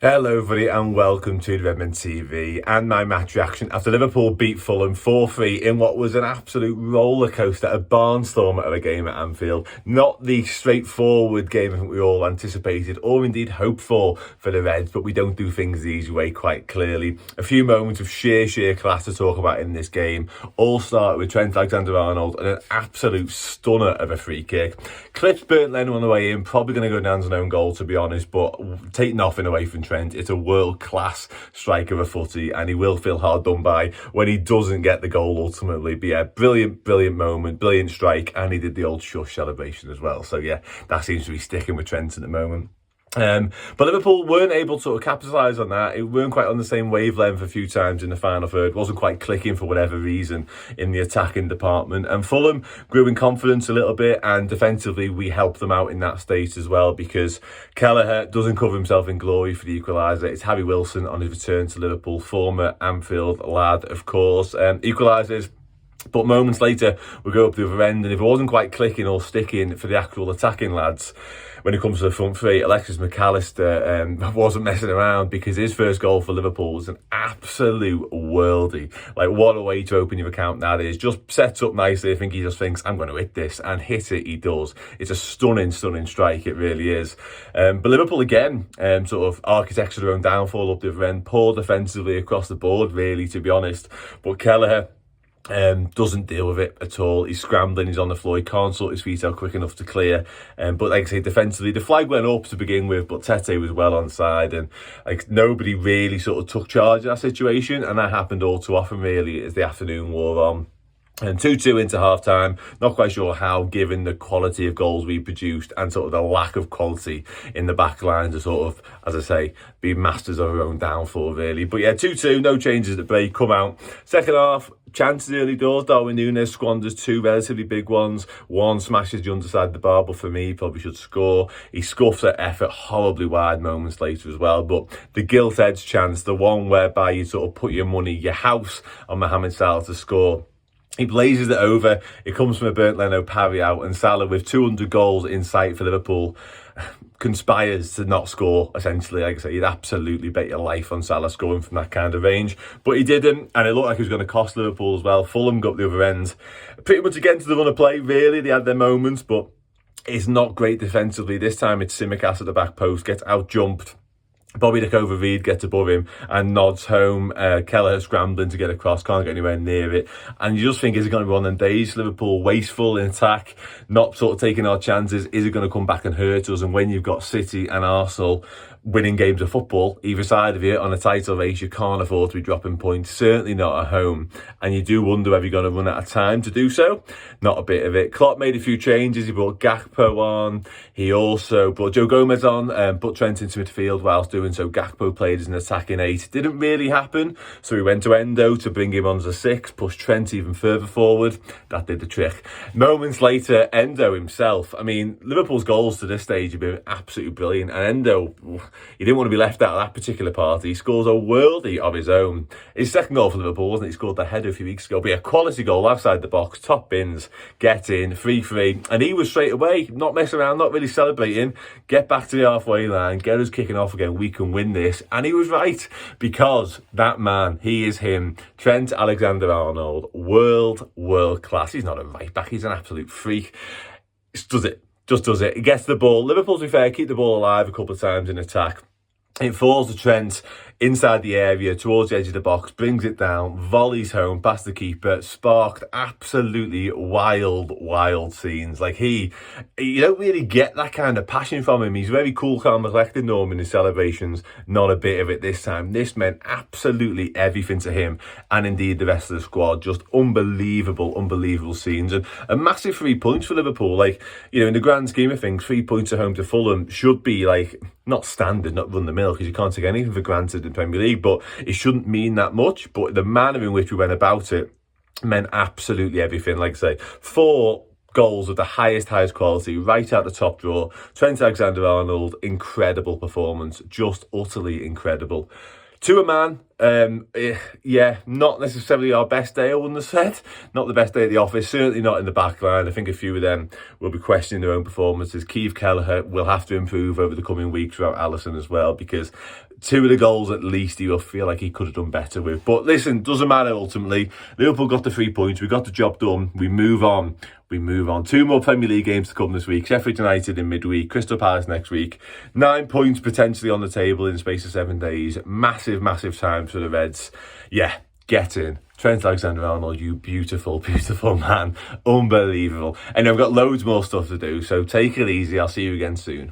Hello everybody and welcome to the Redmen TV and my match reaction after Liverpool beat Fulham 4-3 in what was an absolute rollercoaster, a barnstormer of a game at Anfield. Not the straightforward game I think we all anticipated or indeed hoped for the Reds, but we don't do things the easy way quite clearly. A few moments of sheer class to talk about in this game. All start with Trent Alexander-Arnold and an absolute stunner of a free kick. Clipped Burnt Leno on the way in, probably going to go down as an own goal to be honest, but take nothing away from Trent. It's a world-class striker of a footy and he will feel hard done by when he doesn't get the goal ultimately. But yeah, brilliant moment, brilliant strike, and he did the old shush celebration as well. So yeah, that seems to be sticking with Trent at the moment. But Liverpool weren't able to sort of capitalise on that. It weren't quite on the same wavelength a few times in the final third. Wasn't quite clicking for whatever reason in the attacking department. And Fulham grew in confidence a little bit, and defensively we helped them out in that state as well, because Kelleher doesn't cover himself in glory for the equaliser. It's Harry Wilson on his return to Liverpool, former Anfield lad, of course. Equalises. But moments later, we go up the other end, and if it wasn't quite clicking or sticking for the actual attacking lads, when it comes to the front three, Alexis Mac Allister wasn't messing around, because his first goal for Liverpool was an absolute worldie. Like, what a way to open your account that is. Just sets up nicely. I think he just thinks, I'm going to hit this, and hit it, he does. It's a stunning strike, it really is. But Liverpool again, sort of architecture their own downfall up the other end, poor defensively across the board, really, to be honest. But Kelleher doesn't deal with it at all. He's scrambling, he's on the floor, he can't sort his feet out quick enough to clear. But like I say, defensively, the flag went up to begin with, but Tete was well onside, and like nobody really sort of took charge of that situation, and that happened all too often really as the afternoon wore on. And 2-2 into half-time, not quite sure how, given the quality of goals we produced and sort of the lack of quality in the back line to sort of, as I say, be masters of our own downfall, really. But yeah, 2-2, no changes at the break, come out. Second half, chances early doors. Darwin Núñez squanders two relatively big ones. One smashes the underside of the bar, but for me, he probably should score. He scuffs at effort horribly wide moments later as well. But the gilt-edged chance, the one whereby you sort of put your money, your house on Mohamed Salah to score, he blazes it over. It comes from a Burnt Leno parry out, and Salah, with 200 goals in sight for Liverpool, conspires to not score, essentially. Like I say, you'd absolutely bet your life on Salah scoring from that kind of range, but he didn't, and it looked like it was going to cost Liverpool as well. Fulham got the other end pretty much again to the run of play, really. They had their moments, but it's not great defensively. This time it's Tsimikas at the back post, gets out-jumped. Bobby Reed gets above him and nods home. Kelleher scrambling to get across, can't get anywhere near it. And you just think, is it going to be one of them days? Liverpool wasteful in attack, not sort of taking our chances. Is it going to come back and hurt us? And when you've got City and Arsenal winning games of football, either side of you, on a title race, you can't afford to be dropping points, certainly not at home. And you do wonder whether you're going to run out of time to do so. Not a bit of it. Klopp made a few changes. He brought Gakpo on. He also brought Joe Gomez on, put Trent into midfield whilst doing so. Gakpo played as an attacking 8. Didn't really happen, so he went to Endo to bring him on as a 6, pushed Trent even further forward. That did the trick. Moments later, Endo himself, I mean, Liverpool's goals to this stage have been absolutely brilliant, and Endo, he didn't want to be left out of that particular party. He scores a worldie of his own. His second goal for Liverpool, wasn't it? He scored the header a few weeks ago, but a quality goal outside the box, top bins, get in, 3-3, and he was straight away, not messing around, not really celebrating, get back to the halfway line, get us kicking off again, we can win this. And he was right, because that man, he is him, Trent Alexander-Arnold, world class. He's not a right back, he's an absolute freak. Just does it. He gets the ball. Liverpool, to be fair, keep the ball alive a couple of times in attack. It falls to Trent inside the area, towards the edge of the box, brings it down, volleys home past the keeper, sparked absolutely wild scenes. Like, you don't really get that kind of passion from him. He's very cool, calm, collected, Norman, in his celebrations. Not a bit of it this time. This meant absolutely everything to him, and indeed the rest of the squad. Just unbelievable scenes. And a massive 3 points for Liverpool. Like, you know, in the grand scheme of things, 3 points at home to Fulham should be, like, not standard, not run the mill, because you can't take anything for granted in Premier League, but it shouldn't mean that much. But the manner in which we went about it meant absolutely everything. Like I say, 4 goals of the highest quality, right out the top drawer. Trent Alexander-Arnold, incredible performance, just utterly incredible. To a man, Yeah, not necessarily our best day, I wouldn't have said. Not the best day at the office, certainly not in the back line. I think a few of them will be questioning their own performances. Keith Kelleher will have to improve over the coming weeks without Alisson as well, because 2 of the goals at least he will feel like he could have done better with. But listen, doesn't matter ultimately. Liverpool got the 3 points. We got the job done. We move on. 2 more Premier League games to come this week. Sheffield United in midweek, Crystal Palace next week. 9 points potentially on the table in the space of 7 days. Massive, massive times for the Reds. Yeah, get in. Trent Alexander-Arnold, you beautiful, beautiful man. Unbelievable. And I've got loads more stuff to do, so take it easy. I'll see you again soon.